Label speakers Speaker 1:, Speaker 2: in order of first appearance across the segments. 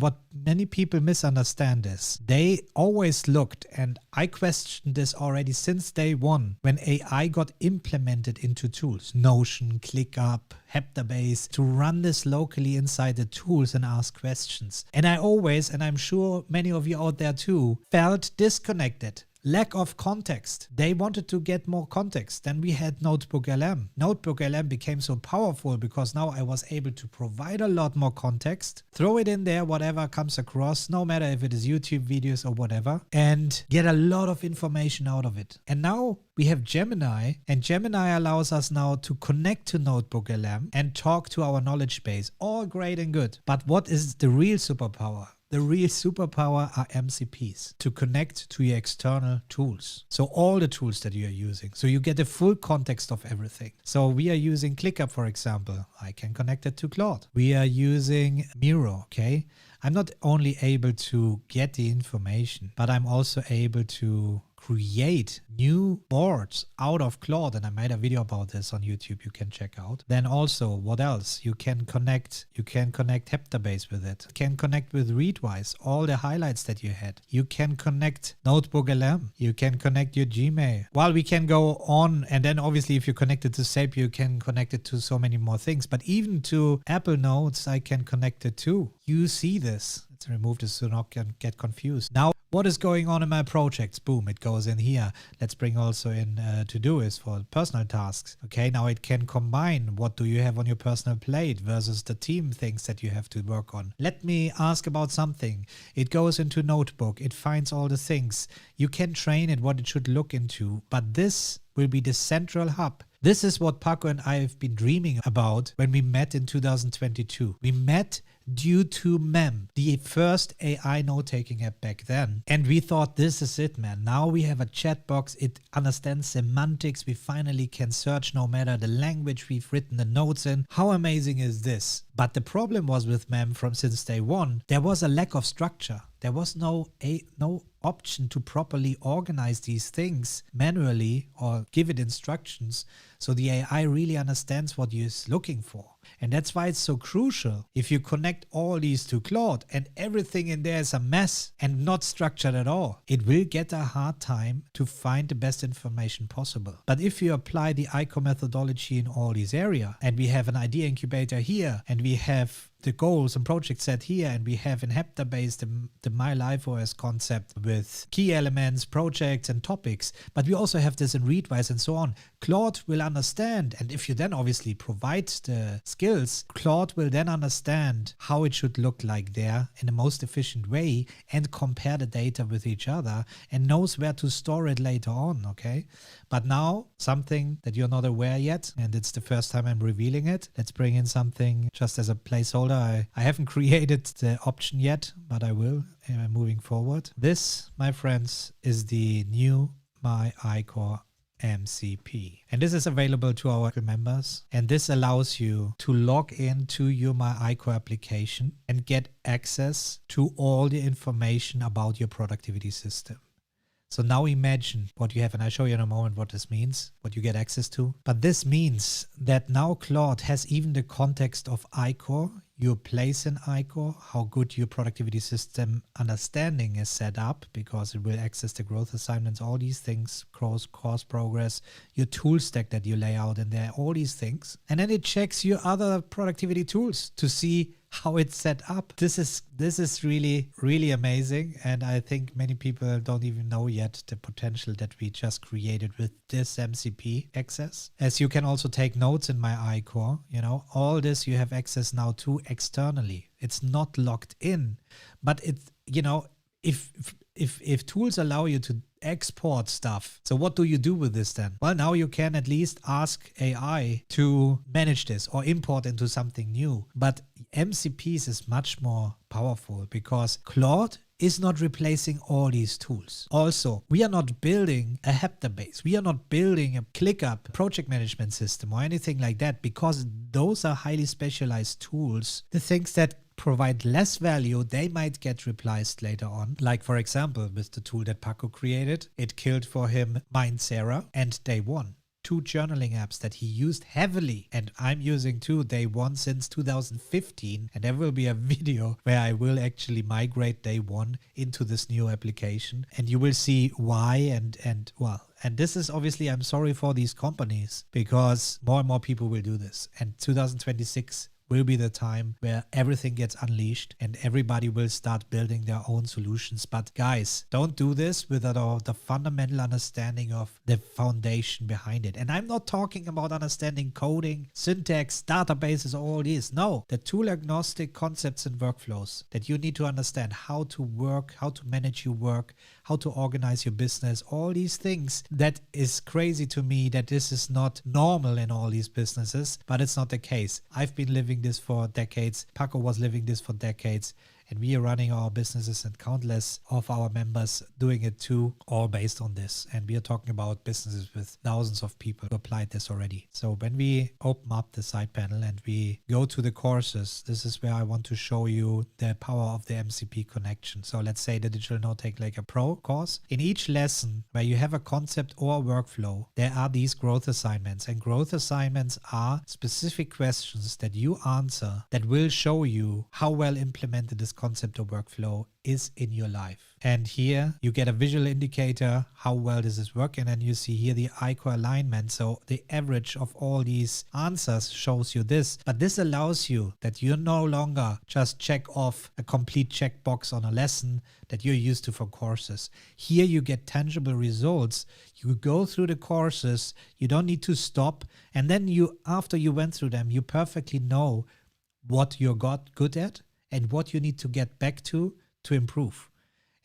Speaker 1: What many people misunderstand is they always looked, and I questioned this already since day one, when AI got implemented into tools, Notion, ClickUp, Heptabase, to run this locally inside the tools and ask questions. And I always, and I'm sure many of you out there too, felt disconnected. Lack of context. They wanted to get more context. Then we had NotebookLM. NotebookLM became so powerful because now I was able to provide a lot more context, throw it in there, whatever comes across, no matter if it is YouTube videos or whatever, and get a lot of information out of it. And now we have Gemini, and Gemini allows us now to connect to NotebookLM and talk to our knowledge base. All great and good. But what is the real superpower? The real superpower are MCPs, to connect to your external tools. So all the tools that you are using. So you get a full context of everything. So we are using ClickUp, for example. I can connect it to Claude. We are using Miro, okay? I'm not only able to get the information, but I'm also able to create new boards out of Claude, and I made a video about this on YouTube you can check out. Then also, what else? You can connect Heptabase with it. You can connect with Readwise, all the highlights that you had. You can connect NotebookLM. You can connect your Gmail. Well, we can go on, and then obviously if you connect it to SAP, you can connect it to so many more things. But even to Apple Notes, I can connect it to. You see this. Let's remove this so not get confused. Now, what is going on in my projects? Boom, it goes in here. Let's bring also in Todoist for personal tasks. Okay, now it can combine what do you have on your personal plate versus the team things that you have to work on. Let me ask about something. It goes into Notebook. It finds all the things. You can train it what it should look into, but this will be the central hub. This is what Paco and I have been dreaming about when we met in 2022. We met due to Mem, the first AI note-taking app back then. And we thought, this is it, man. Now we have a chat box. It understands semantics. We finally can search no matter the language we've written the notes in. How amazing is this? But the problem was with Mem since day one, there was a lack of structure. There was no option to properly organize these things manually or give it instructions so the AI really understands what you're looking for. And that's why it's so crucial. If you connect all these to Claude and everything in there is a mess and not structured at all, it will get a hard time to find the best information possible. But if you apply the ICOR methodology in all these areas, and we have an idea incubator here, and we have the goals and projects set here, and we have in Heptabase the myICOR concept with key elements, projects and topics, but we also have this in Readwise and so on. Claude will understand, and if you then obviously provide the skills, Claude will then understand how it should look like there in the most efficient way and compare the data with each other and knows where to store it later on, okay? But now, something that you're not aware yet, and it's the first time I'm revealing it. Let's bring in something just as a placeholder. I haven't created the option yet, but I will moving forward. This, my friends, is the new myICOR MCP. And this is available to our members. And this allows you to log into your myICOR application and get access to all the information about your productivity system. So now imagine what you have, and I'll show you in a moment what this means, what you get access to. But this means that now Claude has even the context of ICOR, your place in ICOR, how good your productivity system understanding is set up, because it will access the growth assignments, all these things, course progress, your tool stack that you lay out in there, all these things. And then it checks your other productivity tools to see how it's set up. This is really, really amazing. And I think many people don't even know yet the potential that we just created with this MCP access. As you can also take notes in myICOR, all this you have access now to externally. It's not locked in, but it's, if tools allow you to export stuff, so what do you do with this then? Well, now you can at least ask AI to manage this or import into something new. But MCPs is much more powerful because Claude is not replacing all these tools. Also, we are not building a Heptabase. We are not building a ClickUp project management system or anything like that, because those are highly specialized tools. The things that provide less value, they might get replaced later on. Like, for example, with the tool that Paco created, it killed for him MindSarah and day one. 2 journaling apps that he used heavily, and I'm using too day one since 2015, and there will be a video where I will actually migrate day one into this new application, and you will see why. And this is obviously, I'm sorry for these companies, because more and more people will do this, and 2026 will be the time where everything gets unleashed and everybody will start building their own solutions. But guys, don't do this without the fundamental understanding of the foundation behind it. And I'm not talking about understanding coding, syntax, databases, all these. No, the tool agnostic concepts and workflows that you need to understand how to work, how to manage your work, how to organize your business, all these things. That is crazy to me that this is not normal in all these businesses, but it's not the case. I've been living this for decades. Paco was living this for decades. And we are running our businesses and countless of our members doing it too, all based on this. And we are talking about businesses with thousands of people who applied this already. So when we open up the side panel and we go to the courses, this is where I want to show you the power of the MCP connection. So let's say the Digital Note-Taker Pro course. In each lesson where you have a concept or a workflow, there are these growth assignments. And growth assignments are specific questions that you answer that will show you how well implemented this concept or workflow is in your life. And here you get a visual indicator how well this is working, and you see here the ICOR alignment. So the average of all these answers shows you this, but this allows you that you no longer just check off a complete checkbox on a lesson that you're used to for courses. Here you get tangible results. You go through the courses, you don't need to stop, and then after you went through them, you perfectly know what you got good at and what you need to get back to improve.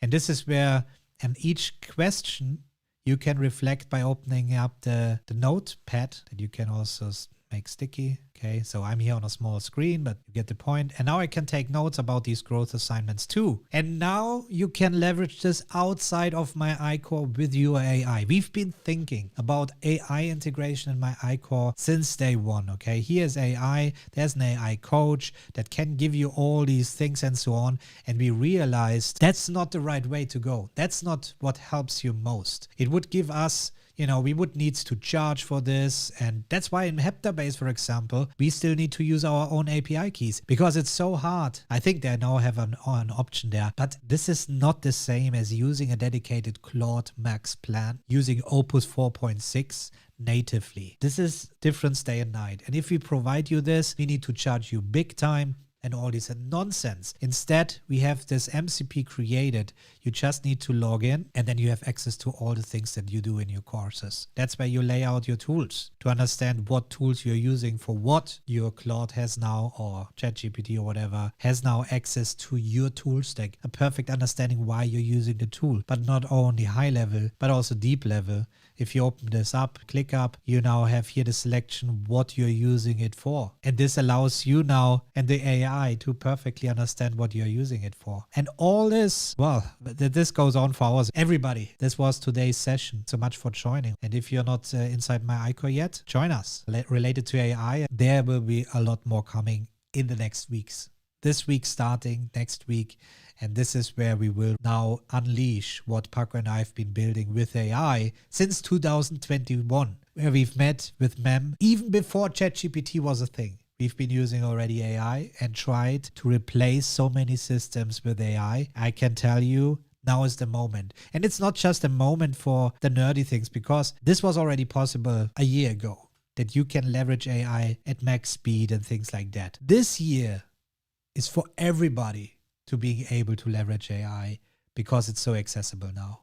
Speaker 1: And this is where, and each question you can reflect by opening up the notepad that you can also make sticky. Okay, so I'm here on a small screen, but you get the point. And now I can take notes about these growth assignments too. And now you can leverage this outside of myICOR with your AI. We've been thinking about AI integration in myICOR since day one. Okay, here's AI. There's an AI coach that can give you all these things and so on. And we realized that's not the right way to go. That's not what helps you most. It would give us, we would need to charge for this. And that's why in Heptabase, for example, we still need to use our own API keys because it's so hard. I think they now have an option there, but this is not the same as using a dedicated Claude Max plan, using Opus 4.6 natively. This is difference day and night. And if we provide you this, we need to charge you big time and all this nonsense. Instead, we have this MCP created. You just need to log in and then you have access to all the things that you do in your courses. That's where you lay out your tools to understand what tools you're using for what your Claude has now, or ChatGPT or whatever has now access to your tool stack. A perfect understanding why you're using the tool, but not only high level, but also deep level. If you open this up, ClickUp, you now have here the selection what you're using it for. And this allows you now and the AI to perfectly understand what you're using it for. And all this, well, this goes on for hours. Everybody, this was today's session. So much for joining. And if you're not inside myICOR yet, join us. Related to AI, there will be a lot more coming in the next weeks. This week starting, next week. And this is where we will now unleash what Paco and I have been building with AI since 2021, where we've met with MEM even before ChatGPT was a thing. We've been using already AI and tried to replace so many systems with AI. I can tell you, now is the moment. And it's not just a moment for the nerdy things, because this was already possible a year ago, that you can leverage AI at max speed and things like that. This year is for everybody to being able to leverage AI because it's so accessible now.